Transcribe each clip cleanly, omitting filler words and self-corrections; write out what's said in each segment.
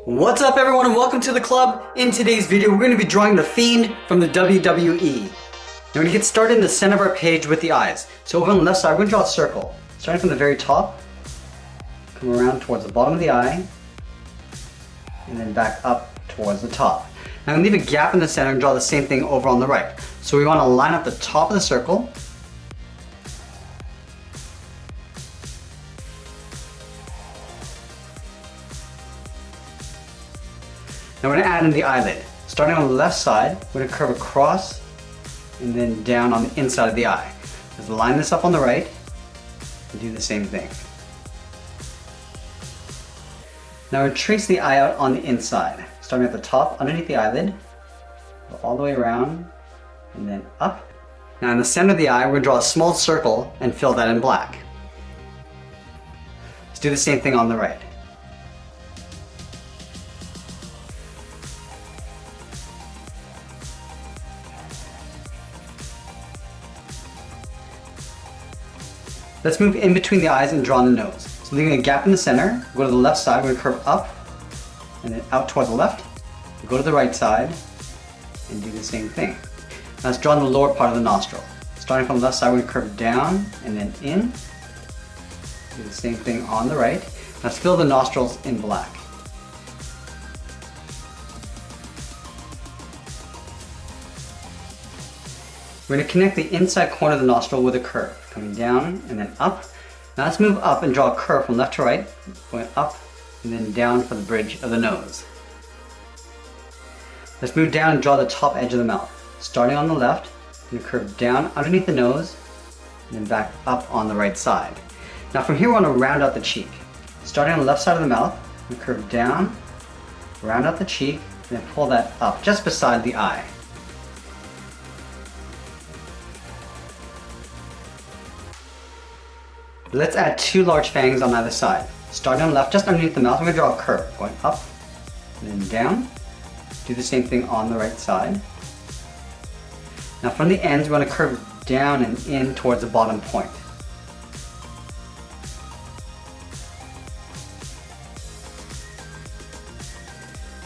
What's up everyone and welcome to the club. In today's video we're going to be drawing the Fiend from the WWE. Now we're going to get started in the center of our page with the eyes. So over on the left side we're going to draw a circle. Starting from the very top, come around towards the bottom of the eye, and then back up towards the top. Now I'm going to leave a gap in the center and draw the same thing over on the right. So we want to line up the top of the circle, now we're going to add in the eyelid. Starting on the left side, we're going to curve across and then down on the inside of the eye. Let's line this up on the right and do the same thing. Now we're going to trace the eye out on the inside. Starting at the top, underneath the eyelid, go all the way around and then up. Now in the center of the eye, we're going to draw a small circle and fill that in black. Let's do the same thing on the right. Let's move in between the eyes and draw the nose. So leaving a gap in the center, go to the left side, we're going to curve up and then out toward the left. Go to the right side and do the same thing. Now let's draw the lower part of the nostril. Starting from the left side, we're going to curve down and then in. Do the same thing on the right. Let's fill the nostrils in black. We're going to connect the inside corner of the nostril with a curve, coming down and then up. Now let's move up and draw a curve from left to right, going up and then down for the bridge of the nose. Let's move down and draw the top edge of the mouth. Starting on the left, we're going to curve down underneath the nose and then back up on the right side. Now from here we want to round out the cheek. Starting on the left side of the mouth, we curve down, round out the cheek, and then pull that up just beside the eye. Let's add two large fangs on either side. Starting on the left, just underneath the mouth, we're going to draw a curve, going up and then down. Do the same thing on the right side. Now from the ends, we want to curve down and in towards the bottom point.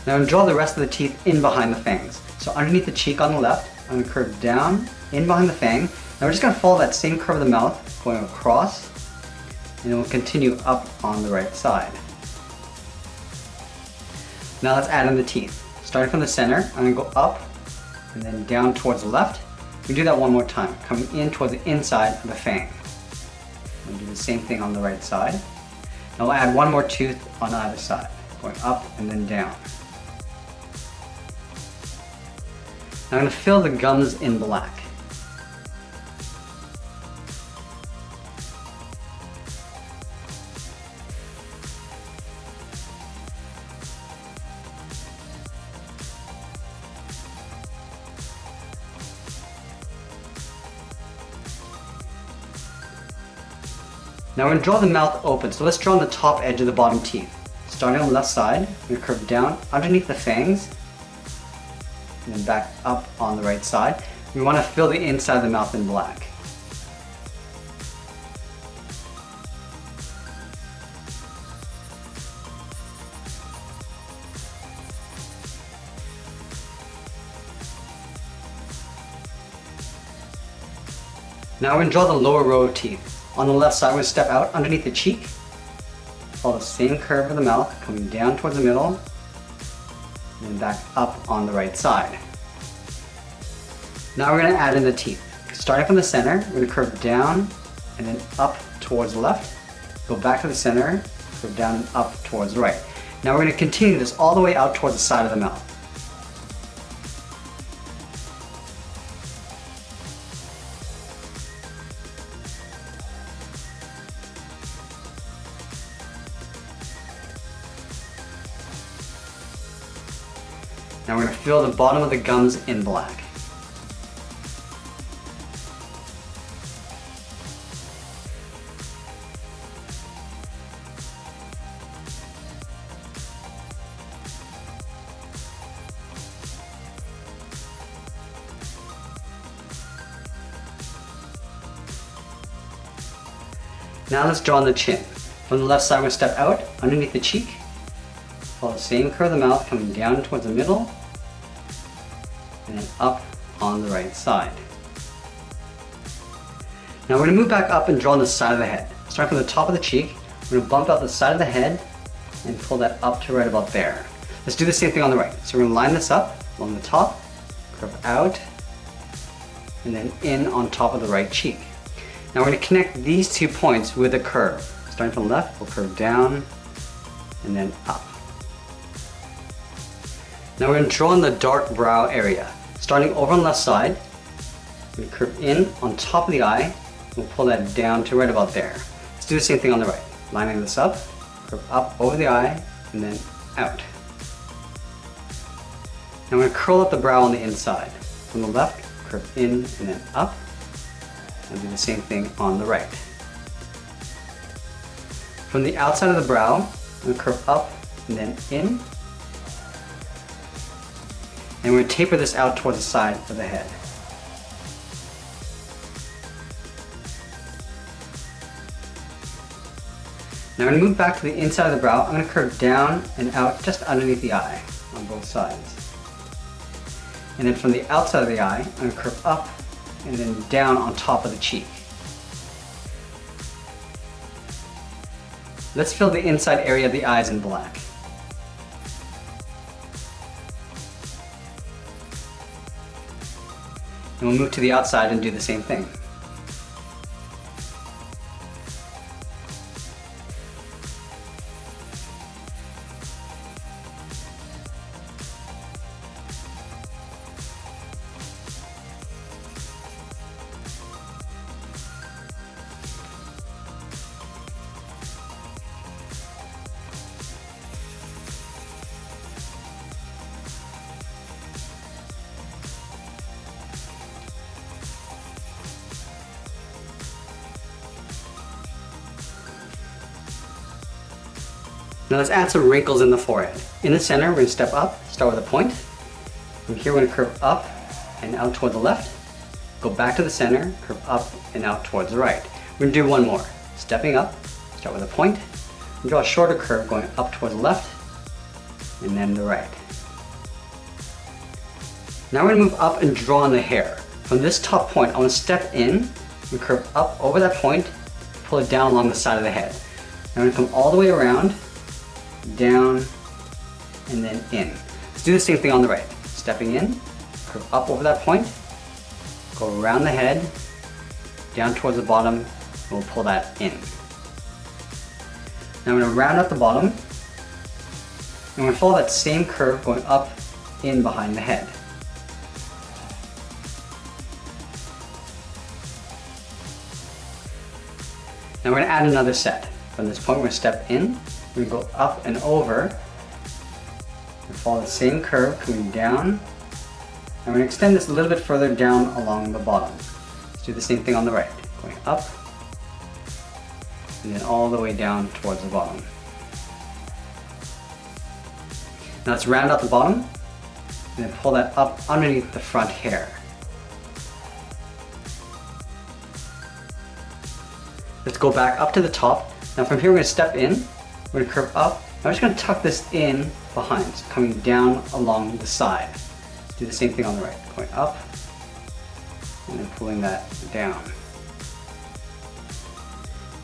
Now I'm going to draw the rest of the teeth in behind the fangs. So underneath the cheek on the left, I'm going to curve down, in behind the fang. Now we're just going to follow that same curve of the mouth, going across, and then we'll continue up on the right side. Now let's add in the teeth. Starting from the center, I'm going to go up and then down towards the left. We do that one more time, coming in towards the inside of the fang. We'll do the same thing on the right side. Now we'll add one more tooth on either side, going up and then down. Now I'm going to fill the gums in black. Now we're going to draw the mouth open, so let's draw on the top edge of the bottom teeth. Starting on the left side, we're going to curve down underneath the fangs, and then back up on the right side. We want to fill the inside of the mouth in black. Now we're going to draw the lower row of teeth. On the left side, we're going to step out underneath the cheek, follow the same curve of the mouth, coming down towards the middle, and then back up on the right side. Now we're going to add in the teeth. Starting from the center, we're going to curve down and then up towards the left, go back to the center, curve down and up towards the right. Now we're going to continue this all the way out towards the side of the mouth. Now we're going to fill the bottom of the gums in black. Now let's draw on the chin. From the left side, we're going to step out underneath the cheek, follow the same curve of the mouth coming down towards the middle and then up on the right side. Now we're going to move back up and draw on the side of the head. Starting from the top of the cheek, we're going to bump out the side of the head and pull that up to right about there. Let's do the same thing on the right. So we're going to line this up along the top, curve out, and then in on top of the right cheek. Now we're going to connect these 2 points with a curve. Starting from the left, we'll curve down and then up. Now we're going to draw in the dark brow area. Starting over on the left side, we curve in on top of the eye, and we'll pull that down to right about there. Let's do the same thing on the right. Lining this up, curve up over the eye, and then out. Now I'm going to curl up the brow on the inside. From the left, curve in and then up, and do the same thing on the right. From the outside of the brow, I'm going to curve up and then in. And we're going to taper this out towards the side of the head. Now I'm going to move back to the inside of the brow. I'm going to curve down and out just underneath the eye on both sides. And then from the outside of the eye, I'm going to curve up and then down on top of the cheek. Let's fill the inside area of the eyes in black. And we'll move to the outside and do the same thing. Now let's add some wrinkles in the forehead. In the center, we're going to step up, start with a point. From here, we're going to curve up and out toward the left. Go back to the center, curve up and out towards the right. We're going to do one more. Stepping up, start with a point, and draw a shorter curve going up towards the left and then the right. Now we're going to move up and draw on the hair. From this top point, I want to step in, we curve up over that point, pull it down along the side of the head. Now I'm going to come all the way around, down, and then in. Let's do the same thing on the right. Stepping in, curve up over that point, go around the head, down towards the bottom, and we'll pull that in. Now I'm going to round out the bottom, and I'm going to follow that same curve going up, in behind the head. Now we're going to add another set. From this point, we're going to step in, we're going to go up and over, and follow the same curve coming down, and we're going to extend this a little bit further down along the bottom. Let's do the same thing on the right, going up, and then all the way down towards the bottom. Now let's round out the bottom, and then pull that up underneath the front hair. Let's go back up to the top. Now from here we're going to step in, we're going to curve up. I'm just going to tuck this in behind, so coming down along the side. Let's do the same thing on the right, going up, and then pulling that down.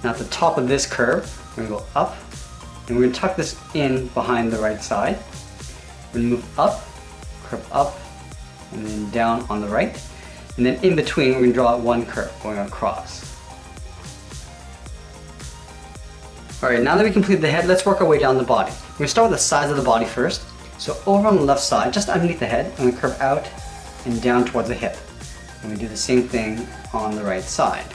Now at the top of this curve, we're going to go up, and we're going to tuck this in behind the right side. We're going to move up, curve up, and then down on the right. And then in between, we're going to draw one curve going across. Alright, now that we completed the head, let's work our way down the body. We're going to start with the sides of the body first. So over on the left side, just underneath the head, I'm going to curve out and down towards the hip. And we do the same thing on the right side.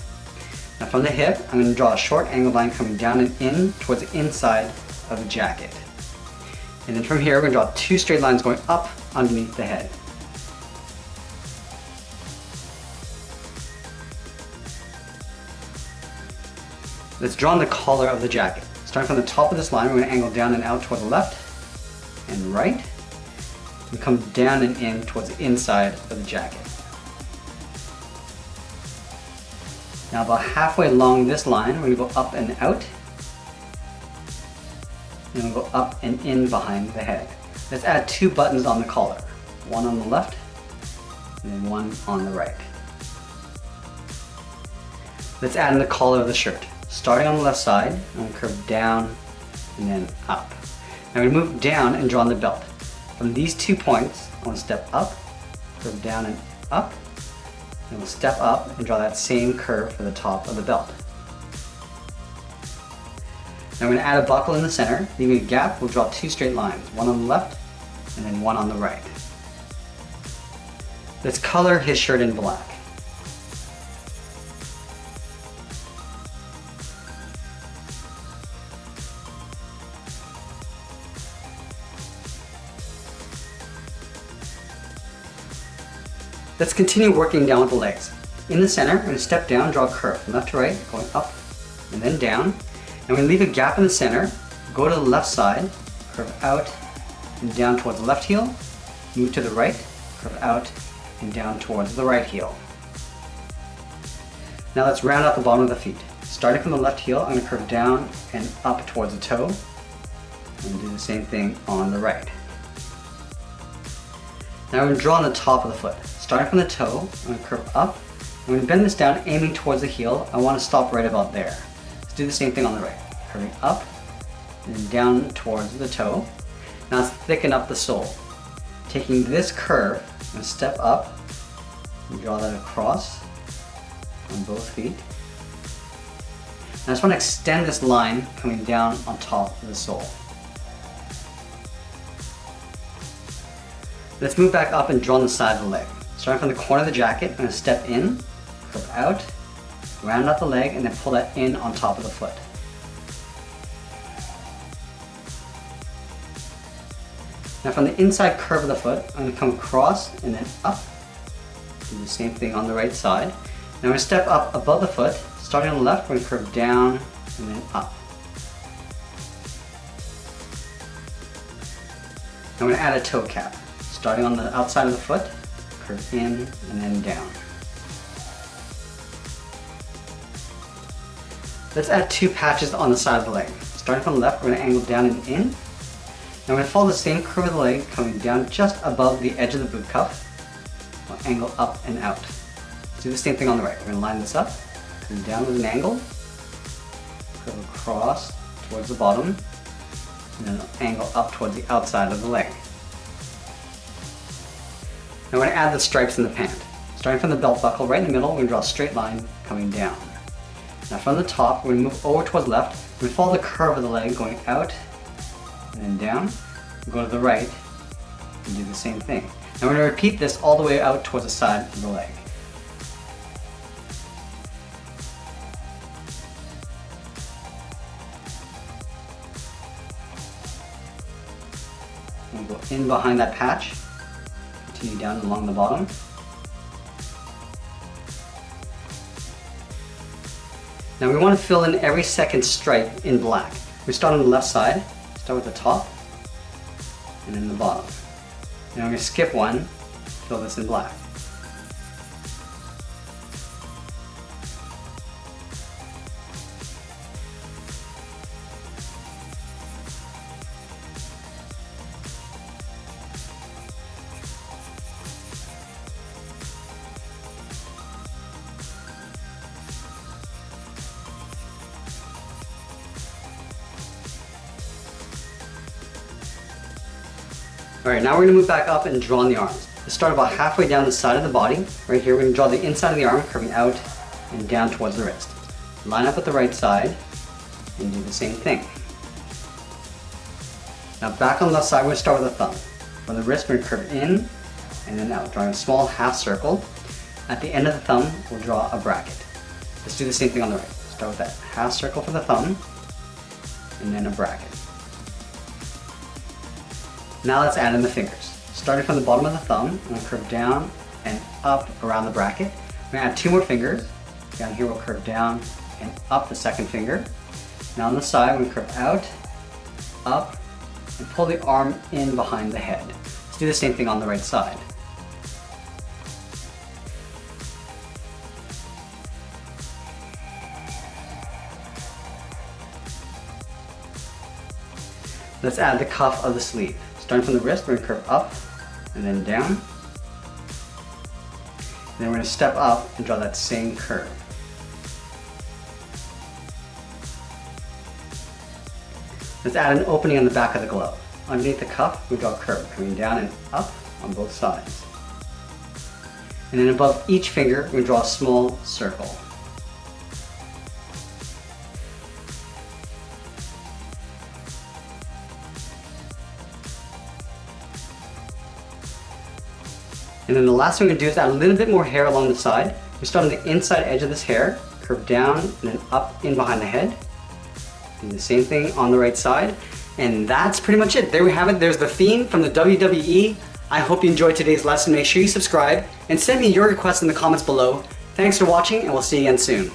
Now from the hip, I'm going to draw a short angled line coming down and in towards the inside of the jacket. And then from here, we're going to draw two straight lines going up underneath the head. Let's draw on the collar of the jacket. Starting from the top of this line, we're going to angle down and out toward the left and right. And come down and in towards the inside of the jacket. Now about halfway along this line, we're going to go up and out. and we'll go up and in behind the head. Let's add 2 buttons on the collar. One on the left, and then one on the right. Let's add in the collar of the shirt. Starting on the left side, I'm going to curve down and then up. Now we move down and draw on the belt. From these 2 points, I want to step up, curve down and up, and we'll step up and draw that same curve for the top of the belt. Now I'm going to add a buckle in the center, leaving a gap. We'll draw 2 straight lines, one on the left and then one on the right. Let's color his shirt in black. Let's continue working down with the legs. In the center, I'm going to step down, draw a curve from left to right, going up and then down. And we're going to leave a gap in the center, go to the left side, curve out and down towards the left heel, move to the right, curve out and down towards the right heel. Now let's round out the bottom of the feet. Starting from the left heel, I'm going to curve down and up towards the toe, and do the same thing on the right. Now we're going to draw on the top of the foot. Starting from the toe, I'm going to curve up. I'm going to bend this down, aiming towards the heel. I want to stop right about there. Let's do the same thing on the right. Curving up and down towards the toe. Now let's thicken up the sole. Taking this curve, I'm going to step up and draw that across on both feet. Now I just want to extend this line coming down on top of the sole. Let's move back up and draw on the side of the leg. Starting from the corner of the jacket, I'm going to step in, curve out, round out the leg, and then pull that in on top of the foot. Now from the inside curve of the foot, I'm going to come across and then up. Do the same thing on the right side. Now I'm going to step up above the foot. Starting on the left, we're going to curve down and then up. Now I'm going to add a toe cap. Starting on the outside of the foot, curve in and then down. Let's add 2 patches on the side of the leg. Starting from the left, we're going to angle down and in. Now we're going to follow the same curve of the leg, coming down just above the edge of the boot cuff. We'll angle up and out. Let's do the same thing on the right. We're going to line this up, come down with an angle, curve across towards the bottom, and then angle up towards the outside of the leg. Now we're going to add the stripes in the pant. Starting from the belt buckle right in the middle, we're going to draw a straight line coming down. Now from the top, we're going to move over towards the left. We're going to follow the curve of the leg going out and then down. We'll go to the right and do the same thing. Now we're going to repeat this all the way out towards the side of the leg. We'll go in behind that patch. Continue down along the bottom. Now we want to fill in every second stripe in black. We start on the left side, start with the top, and then the bottom. Now we're going to skip one, fill this in black. Alright, now we're going to move back up and draw on the arms. Let's start about halfway down the side of the body. Right here, we're going to draw the inside of the arm, curving out and down towards the wrist. Line up with the right side and do the same thing. Now back on the left side, we're going to start with the thumb. From the wrist, we're going to curve in and then out, drawing a small half circle. At the end of the thumb, we'll draw a bracket. Let's do the same thing on the right. Start with that half circle for the thumb and then a bracket. Now let's add in the fingers. Starting from the bottom of the thumb, I'm going to curve down and up around the bracket. I'm going to add 2 more fingers. Down here we'll curve down and up the second finger. Now on the side, we curve out, up, and pull the arm in behind the head. Let's do the same thing on the right side. Let's add the cuff of the sleeve. Starting from the wrist, we're going to curve up and then down. And then we're going to step up and draw that same curve. Let's add an opening on the back of the glove. Underneath the cuff, we draw a curve coming down and up on both sides. And then above each finger, we're going to draw a small circle. And then the last thing we're going to do is add a little bit more hair along the side. We start on the inside edge of this hair, curve down and then up in behind the head. And the same thing on the right side. And that's pretty much it. There we have it. There's the Fiend from the WWE. I hope you enjoyed today's lesson. Make sure you subscribe and send me your requests in the comments below. Thanks for watching, and we'll see you again soon.